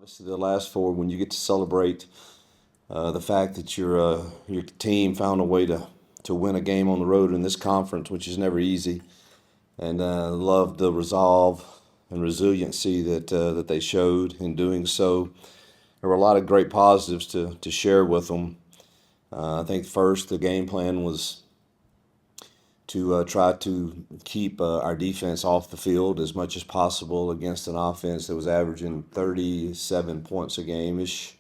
Obviously, the last four, when you get to celebrate the fact that your team found a way to win a game on the road in this conference, which is never easy, and love the resolve and resiliency that they showed in doing so. There were a lot of great positives to share with them. I think first the game plan was to try to keep our defense off the field as much as possible against an offense that was averaging 37 points a game-ish.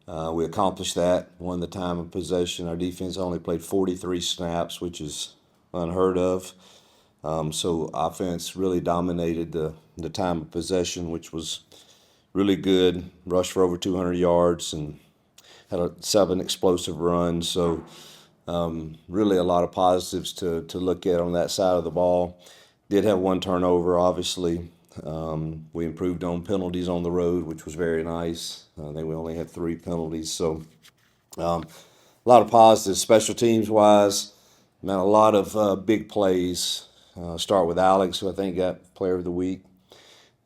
We accomplished that, won the time of possession. Our defense only played 43 snaps, which is unheard of. So offense really dominated the time of possession, which was really good. Rushed for over 200 yards and had 7 explosive runs. So really a lot of positives to look at on that side of the ball. Did have 1 turnover, obviously. We improved on penalties on the road, which was very nice. I think we only had 3 penalties. So a lot of positives. Special teams wise, man, a lot of big plays. Start with Alex, who I think got Player of the Week,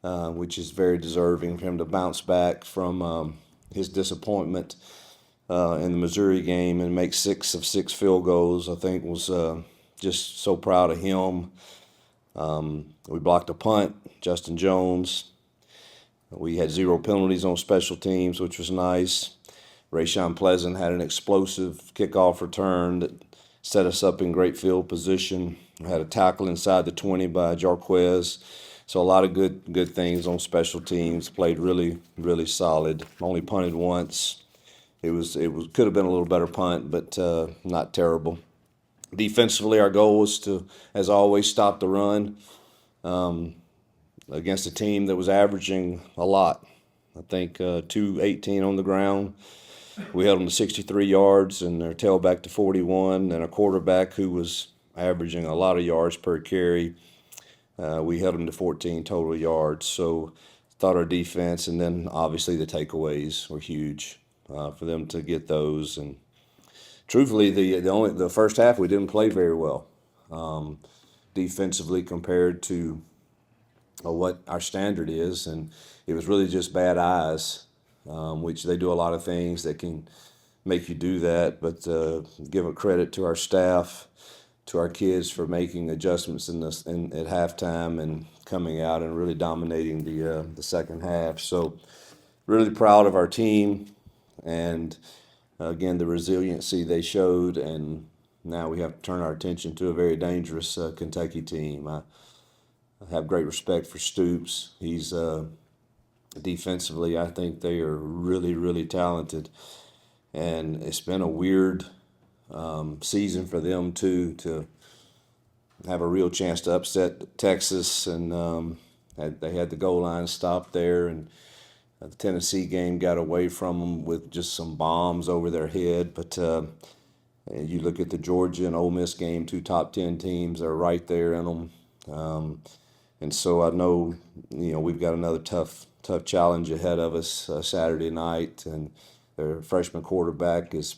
which is very deserving for him to bounce back from his disappointment in the Missouri game and make 6 of 6 field goals. I think was just so proud of him. We blocked a punt, Justin Jones. We had 0 penalties on special teams, which was nice. Rayshon Pleasant had an explosive kickoff return that set us up in great field position. We had a tackle inside the 20 by Jarquez. So a lot of good things on special teams. Played really, really solid. Only punted once. It could have been a little better punt, but not terrible. Defensively, our goal was to, as always, stop the run against a team that was averaging a lot. I think 218 on the ground. We held them to 63 yards and their tailback to 41, and a quarterback who was averaging a lot of yards per carry. We held them to 14 total yards. So thought our defense, and then obviously the takeaways were huge for them to get those. And truthfully, the first half we didn't play very well defensively compared to what our standard is, and it was really just bad eyes, which they do a lot of things that can make you do that. But give a credit to our staff, to our kids for making adjustments at halftime and coming out and really dominating the second half. So really proud of our team, and again the resiliency they showed. And now we have to turn our attention to a very dangerous Kentucky team. I have great respect for Stoops. He's defensively, I think they are really, really talented, and it's been a weird season for them too, to have a real chance to upset Texas, and they had the goal line stopped there, and the Tennessee game got away from them with just some bombs over their head. But you look at the Georgia and Ole Miss game, 2 top 10 teams are right there in them. And so I know, we've got another tough challenge ahead of us Saturday night, and their freshman quarterback is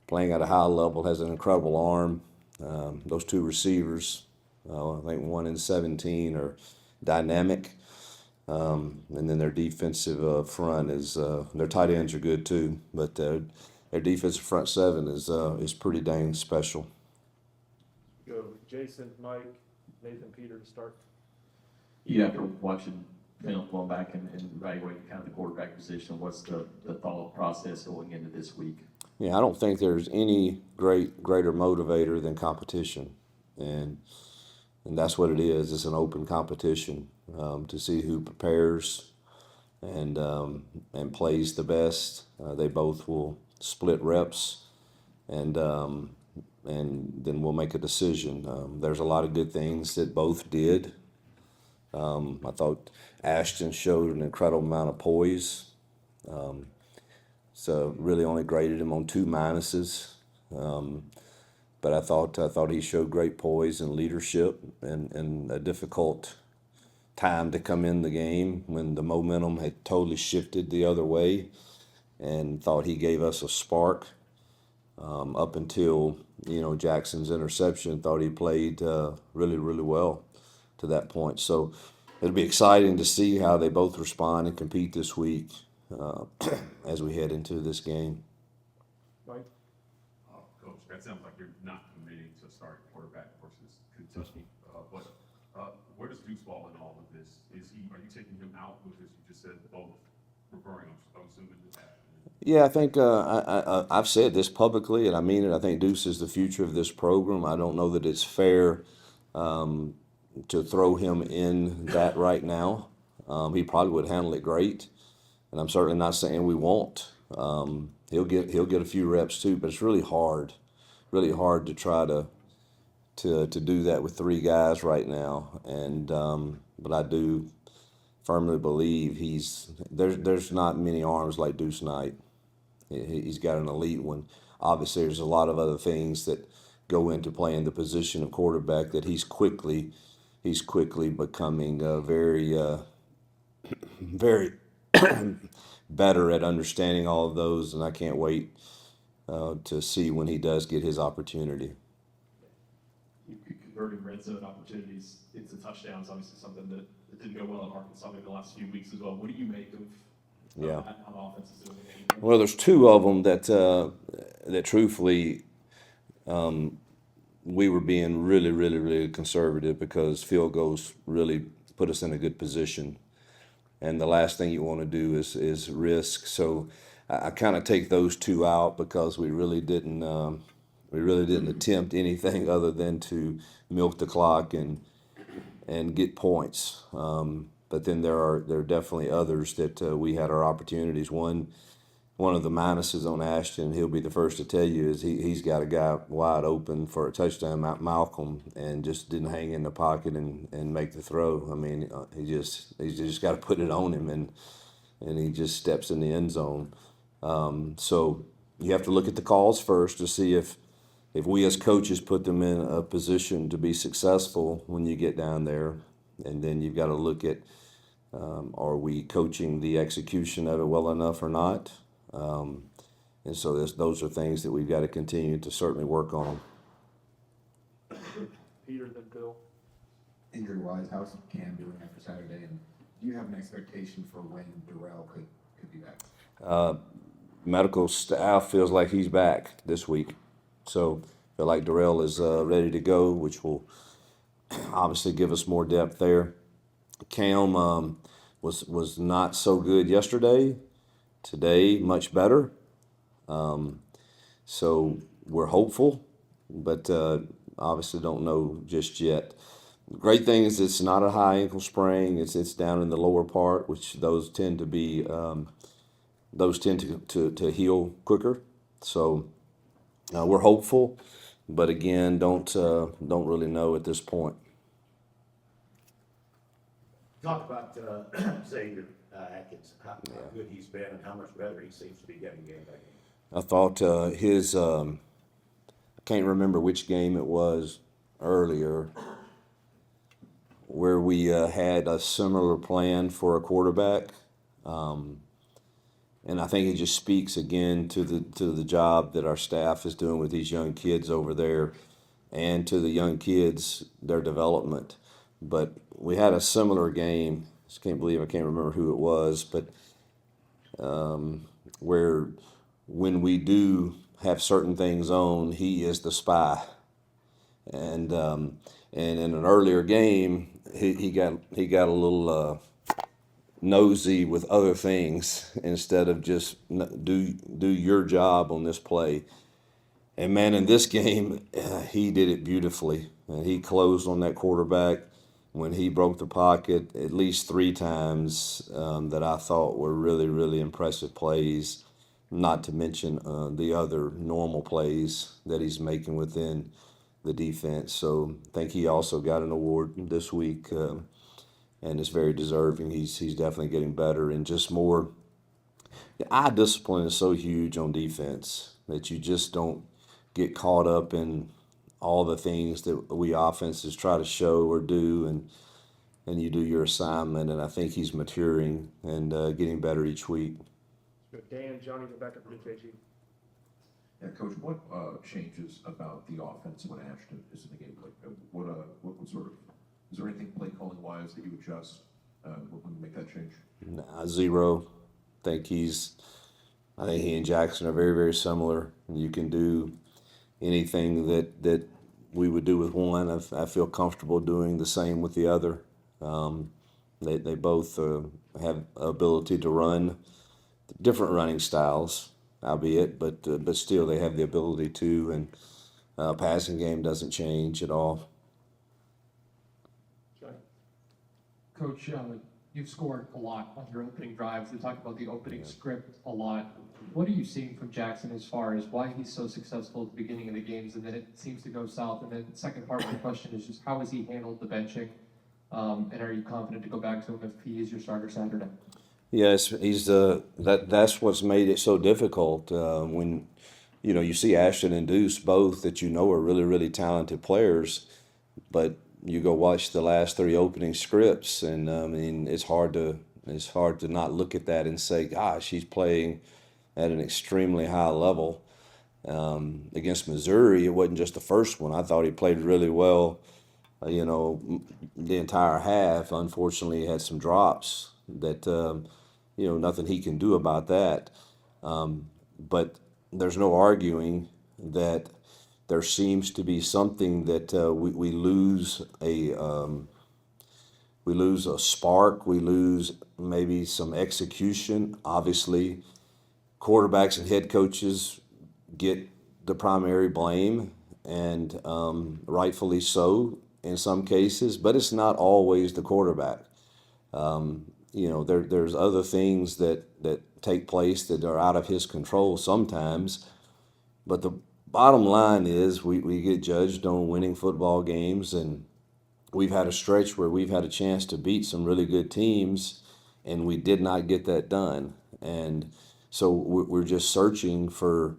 playing at a high level, has an incredible arm. Those 2 receivers, I think 1 and 17, are dynamic. And then their defensive front is their tight ends are good too, but their defensive front 7 is pretty dang special. Go Jason, Mike, Nathan, Peter to start. You, after watching film, going back and evaluating kind of the quarterback position, what's the thought process going into this week? Yeah, I don't think there's any greater motivator than competition, and that's what it is. It's an open competition to see who prepares and plays the best. They both will split reps, and then we'll make a decision. There's a lot of good things that both did. I thought Ashton showed an incredible amount of poise. So really only graded him on 2 minuses. But I thought he showed great poise and leadership in a difficult time to come in the game when the momentum had totally shifted the other way, and thought he gave us a spark up until Jackson's interception. Thought he played really, really well to that point. So it'll be exciting to see how they both respond and compete this week uh, as we head into this game. Mike? Coach, that sounds like you're not committing to start quarterback versus Kentucky. Where does Deuce fall in all of this? Are you taking him out because you just said both referring? I'm assuming that. Yeah, I think I've said this publicly, and I mean it. I think Deuce is the future of this program. I don't know that it's fair to throw him in that right now. He probably would handle it great, and I'm certainly not saying we won't. He'll get a few reps too, but it's really hard to try to do that with three guys right now. And but I do firmly believe there's not many arms like Deuce Knight. He's got an elite one. Obviously, there's a lot of other things that go into playing the position of quarterback that he's quickly becoming very better at understanding all of those, and I can't wait to see when he does get his opportunity. You converting red zone opportunities into touchdowns, obviously something that didn't go well at Arkansas in the last few weeks as well. What do you make of Yeah. how offense is doing it? Well, there's two of them that truthfully we were being really conservative because field goals really put us in a good position, and the last thing you want to do is risk. So I kind of take those two out because we really didn't attempt anything other than to milk the clock and get points. But then there are definitely others that we had our opportunities. One of the minuses on Ashton, he'll be the first to tell you, is he's got a guy wide open for a touchdown, Malcolm, and just didn't hang in the pocket and make the throw. I mean, he's just got to put it on him, and he just steps in the end zone. So you have to look at the calls first to see if we as coaches put them in a position to be successful when you get down there, and then you've got to look at are we coaching the execution of it well enough or not? And so those are things that we've got to continue to certainly work on. Peter, then Bill. Injury-wise, how's Cam doing after Saturday, and do you have an expectation for when Darrell could be back? Medical staff feels like he's back this week, so feel like Darrell is ready to go, which will obviously give us more depth there. Cam was not so good yesterday. Today, much better. So we're hopeful, but obviously don't know just yet. The great thing is it's not a high ankle sprain. It's down in the lower part, which those tend to heal quicker. So we're hopeful, but again, don't really know at this point. Talk about Xavier Atkins, how good he's been and how much better he seems to be getting game by game. I thought his I can't remember which game it was earlier where we had a similar plan for a quarterback, and I think it just speaks again to the job that our staff is doing with these young kids over there, and to the young kids, their development. But we had a similar game. I can't remember who it was, but where when we do have certain things on, he is the spy. And in an earlier game, he got a little nosy with other things instead of just do your job on this play. And man, in this game, he did it beautifully, and he closed on that quarterback when he broke the pocket at least 3 times that I thought were really impressive plays, not to mention the other normal plays that he's making within the defense. So I think he also got an award this week, and is very deserving. He's definitely getting better, and just more. The eye discipline is so huge on defense that you just don't get caught up in all the things that we offenses try to show or do, and you do your assignment. And I think he's maturing and getting better each week. Dan, Johnny, go back up to JG. Yeah, Coach, what changes about the offense when Ashton is in the game? Like, what sort of, is there anything play calling wise that you adjust when we make that change? Nah, zero. I think he and Jackson are very, very similar. You can do anything that we would do with one. I feel comfortable doing the same with the other. They both have ability to run different running styles, albeit, but still they have the ability to, and passing game doesn't change at all. Coach, you've scored a lot on your opening drives. We talked about the opening script a lot. What are you seeing from Jackson as far as why he's so successful at the beginning of the games and then it seems to go south? And then the second part of the question is just how has he handled the benching? And are you confident to go back to him if he is your starter Saturday? Yes, that's what's made it so difficult. When you see Ashton and Deuce both that are really, really talented players, but you go watch the last three opening scripts, and I mean it's hard to not look at that and say, gosh, he's playing at an extremely high level. Against Missouri, it wasn't just the first one. I thought he played really well, the entire half. Unfortunately, he had some drops that, nothing he can do about that. But there's no arguing that there seems to be something that we lose a spark, we lose maybe some execution. Obviously, quarterbacks and head coaches get the primary blame, and rightfully so in some cases, but it's not always the quarterback. There's other things that take place that are out of his control sometimes, but the bottom line is we get judged on winning football games, and we've had a stretch where we've had a chance to beat some really good teams, and we did not get that done. And so we're just searching for,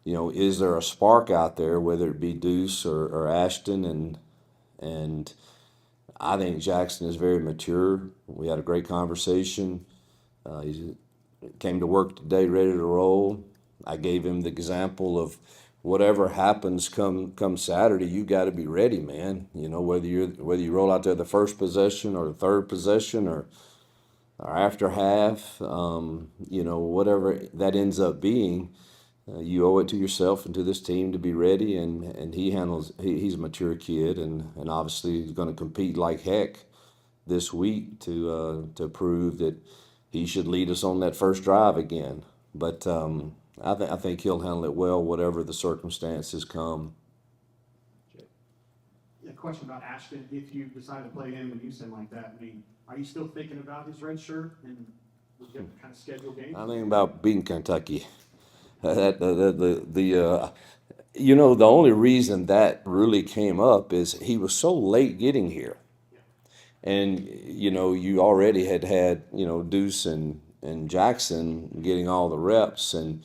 is there a spark out there, whether it be Deuce or Ashton, and I think Jackson is very mature. We had a great conversation. He came to work today ready to roll. I gave him the example of whatever happens come Saturday, you got to be ready, man. Whether you roll out there the first possession or the third possession or after half, whatever that ends up being, you owe it to yourself and to this team to be ready. And he's a mature kid, and obviously he's going to compete like heck this week to prove that he should lead us on that first drive again. But I think he'll handle it well, whatever the circumstances come. A question about Ashton. If you decide to play him in Houston like that, I mean, are you still thinking about his red shirt and kind of schedule games? I think about beating Kentucky. The only reason that really came up is he was so late getting here, and you already had Deuce and Jackson getting all the reps, and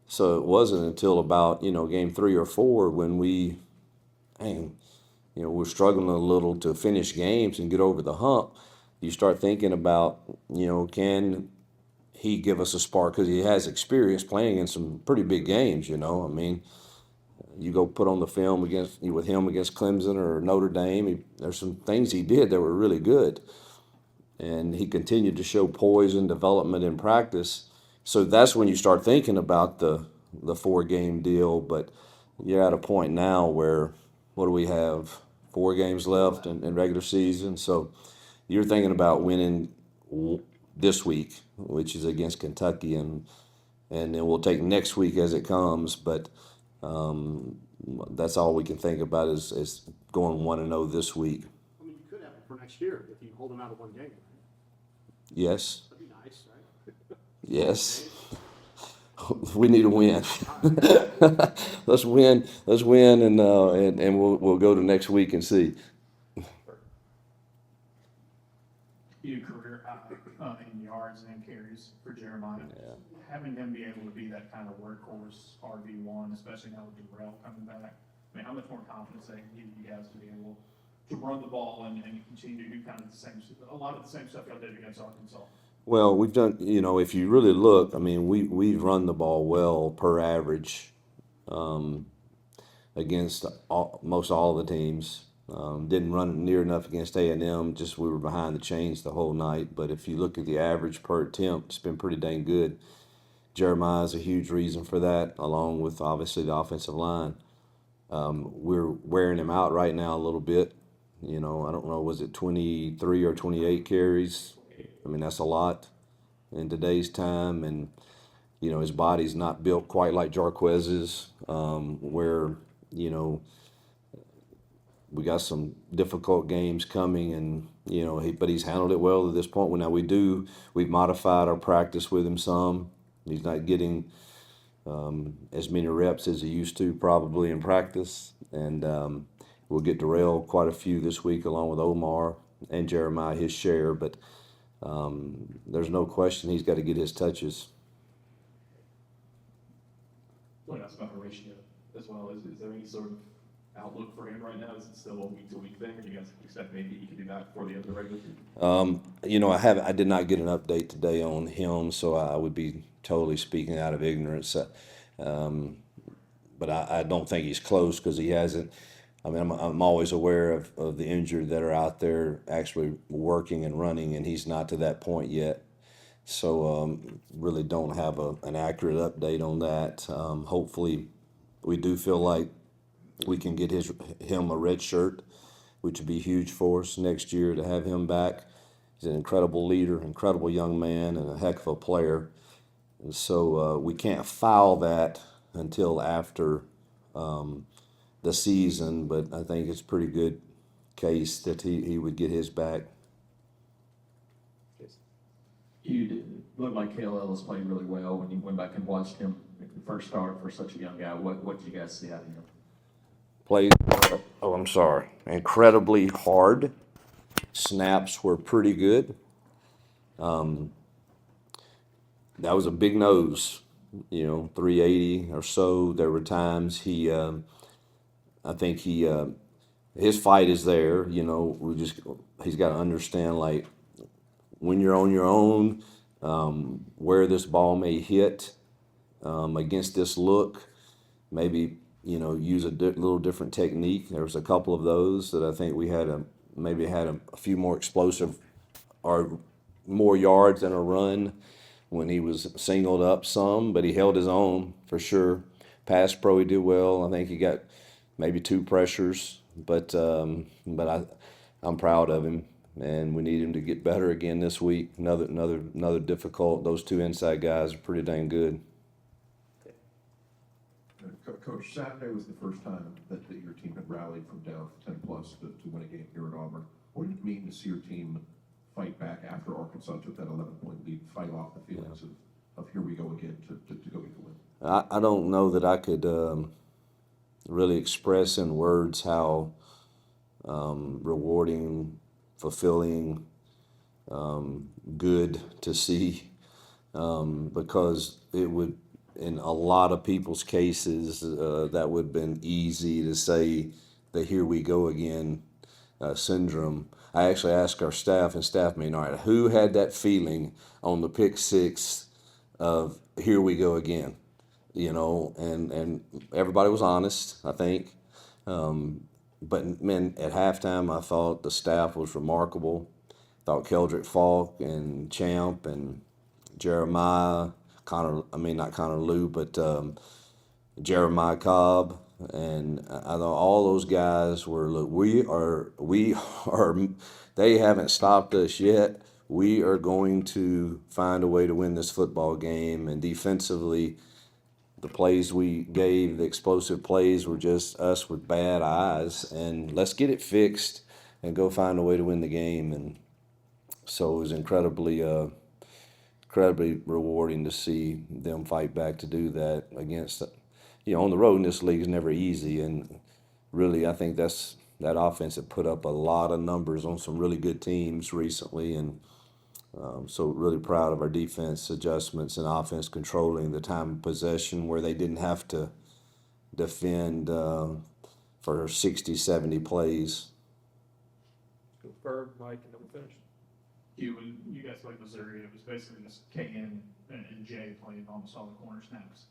so it wasn't until about game 3 or 4 when we're struggling a little to finish games and get over the hump. You start thinking about can he give us a spark, because he has experience playing in some pretty big games. I mean, you go put on the film with him against Clemson or Notre Dame. There's some things he did that were really good, and he continued to show poise and development in practice. So that's when you start thinking about the 4-game deal. But you're at a point now where what do we have? 4 games left in regular season. So you're thinking about winning this week, which is against Kentucky, and then we'll take next week as it comes. But that's all we can think about is going 1-0 this week. I mean, you could have it for next year if you hold him out of one game, right? Yes. That'd be nice, right? Yes. We need a win. Let's win, and we'll go to next week and see. You career high in yards and carries for Jeremiah. Yeah. Having him be able to be that kind of workhorse RB1, especially now with Darrell coming back. I mean, how much more confidence that he has to be able to run the ball and continue to do kind of a lot of the same stuff y'all did against Arkansas? Well, we've done, if you really look, I mean, we've run the ball well per average against most all the teams. Didn't run near enough against A&M. Just we were behind the chains the whole night. But if you look at the average per attempt, it's been pretty dang good. Jeremiah is a huge reason for that, along with obviously the offensive line. We're wearing him out right now a little bit. You know, I don't know, was it 23 or 28 carries? I mean, that's a lot in today's time. And, you know, his body's not built quite like Jarquez's, where, you know, we got some difficult games coming, and you know, but he's handled it well to this point. Well, now we've modified our practice with him some. He's not getting as many reps as he used to probably in practice, and we'll get Darrell quite a few this week along with Omar and Jeremiah his share. But there's no question he's got to get his touches. Want to ask about Horatio as well. Is there any sort of outlook for him right now? Is it still a week-to-week thing, or do you guys expect maybe he could be back before the end of the regular season? You know, I did not get an update today on him, so I would be totally speaking out of ignorance. But I don't think he's close because he hasn't. I mean, I'm always aware of the injured that are out there actually working and running, and he's not to that point yet. So really don't have an accurate update on that. Hopefully, we do feel like we can get him a red shirt, which would be huge for us next year to have him back. He's an incredible leader, incredible young man, and a heck of a player. And so we can't foul that until after the season, but I think it's a pretty good case that he would get his back. You did look like Cale Ellis played really well when you went back and watched him first start for such a young guy. What did you guys see out of him? Played, incredibly hard. Snaps were pretty good. That was a big nose, 380 or so. There were times I think his fight is there. He's got to understand, like, when you're on your own, where this ball may hit against this look, maybe use a little different technique. There was a couple of those that I think we had a few more explosive or more yards than a run when he was singled up some, but he held his own for sure. Pass pro, he did well. I think he got maybe 2 pressures, but I'm proud of him, and we need him to get better again this week. Another difficult. Those 2 inside guys are pretty dang good. Coach, Saturday was the first time that your team had rallied from down 10 plus to win a game here at Auburn. What did it mean to see your team fight back after Arkansas took that 11-point lead, fight off the feelings of here we go again to go get the win? I don't know that I could really express in words how rewarding, fulfilling, good to see, because it would, in a lot of people's cases, that would have been easy to say the here we go again syndrome. I actually asked our staff meeting, all right, who had that feeling on the pick 6 of here we go again? And everybody was honest, I think. But man, at halftime, I thought the staff was remarkable. Thought Keldrick Falk and Champ and Jeremiah, not Connor Lou, but Jeremiah Cobb, and I thought all those guys were. Look, we are. They haven't stopped us yet. We are going to find a way to win this football game. And defensively, the plays we gave, the explosive plays, were just us with bad eyes. And let's get it fixed and go find a way to win the game. And so it was incredibly rewarding to see them fight back to do that against, on the road in this league is never easy. And really, I think that offense had put up a lot of numbers on some really good teams recently. And so really proud of our defense adjustments and offense controlling the time of possession where they didn't have to defend for 60, 70 plays. Go Ferg, Mike, and then we'll finish. Hugh, when you guys played Missouri, it was basically just KN and Jay playing almost all the corner snaps.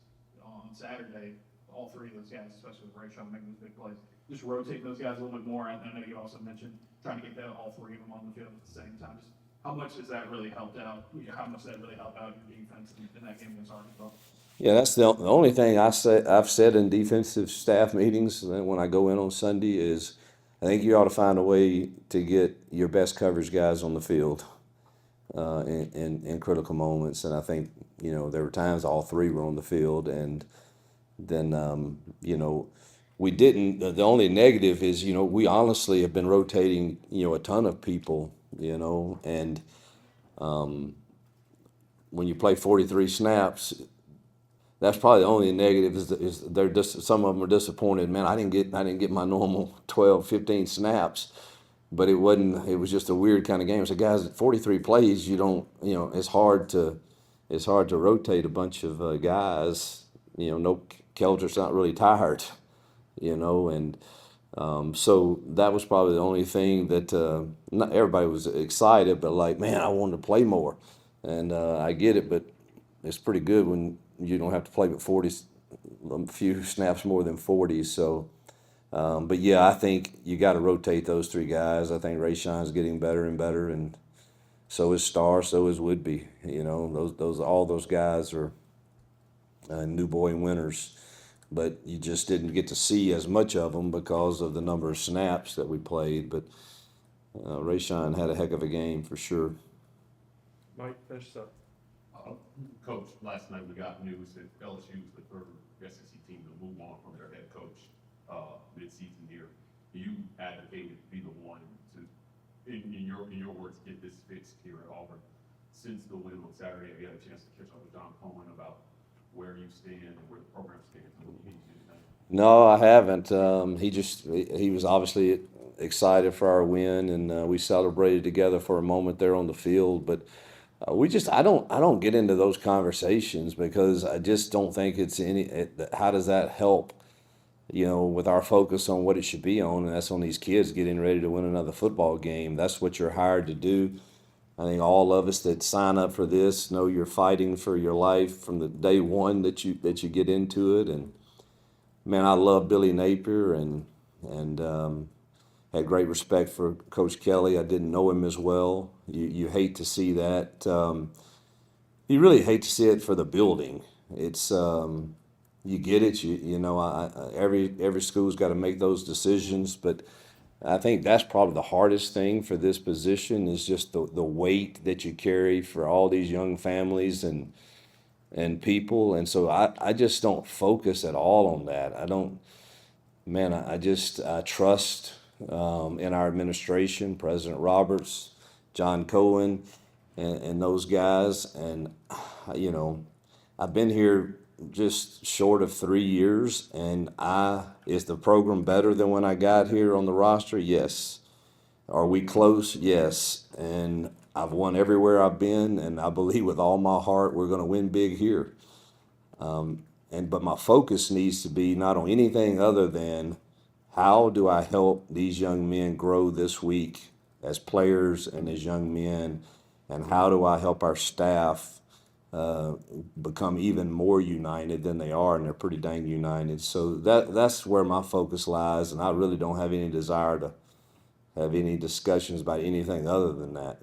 On Saturday, all 3 of those guys, especially with Rayshon making those big plays, just rotate those guys a little bit more? And I know you also mentioned trying to get all three of them on the field at the same time. Just how much has that really helped out? How much does that really help out your defense in that game against Arkansas? Yeah, that's the only thing I've said in defensive staff meetings when I go in on Sunday is I think you ought to find a way to get your best coverage guys on the field in critical moments. And I think, there were times all three were on the field, and then, we didn't. The only negative is, we honestly have been rotating, a ton of people, and when you play 43 snaps, that's probably the only negative is they're just, some of them are disappointed. Man, I didn't get my normal 12, 15 snaps, but it was just a weird kind of game. So guys, at 43 plays, it's hard to rotate a bunch of guys. No, Keldrick's not really tired, and so that was probably the only thing that not everybody was excited, but like, man, I wanted to play more, and I get it, but it's pretty good when you don't have to play but 40, a few snaps more than 40. So, but yeah, I think you got to rotate those three guys. I think Rayshawn's getting better and better, and so is Starr, so is Woodby. All those guys are new boy winners, but you just didn't get to see as much of them because of the number of snaps that we played. But Rayshawn had a heck of a game for sure. Mike, finish this up. Coach, last night we got news that LSU is the third SEC team to move on from their head coach mid-season here. You advocated to be the one to, in your words, get this fixed here at Auburn. Since the win on Saturday, have you had a chance to catch up with Cam Coleman about where you stand and where the program stands? No, I haven't. He was obviously excited for our win, and we celebrated together for a moment there on the field. But I don't get into those conversations because I just don't think it's how does that help, with our focus on what it should be on, and that's on these kids getting ready to win another football game. That's what you're hired to do. I think all of us that sign up for this know you're fighting for your life from the day one that you get into it. And man, I love Billy Napier and had great respect for Coach Kelly. I didn't know him as well. You hate to see that. You really hate to see it for the building. It's you get it. Every school's got to make those decisions, but I think that's probably the hardest thing for this position is just the weight that you carry for all these young families and people. And so I just don't focus at all on that. I trust in our administration, President Roberts, John Cohen, and those guys. And, I've been here just short of 3 years, and is the program better than when I got here on the roster? Yes. Are we close? Yes. And I've won everywhere I've been, and I believe with all my heart we're going to win big here. But my focus needs to be not on anything other than how do I help these young men grow this week as players and as young men, and how do I help our staff become even more united than they are, and they're pretty dang united. So that's where my focus lies, and I really don't have any desire to have any discussions about anything other than that.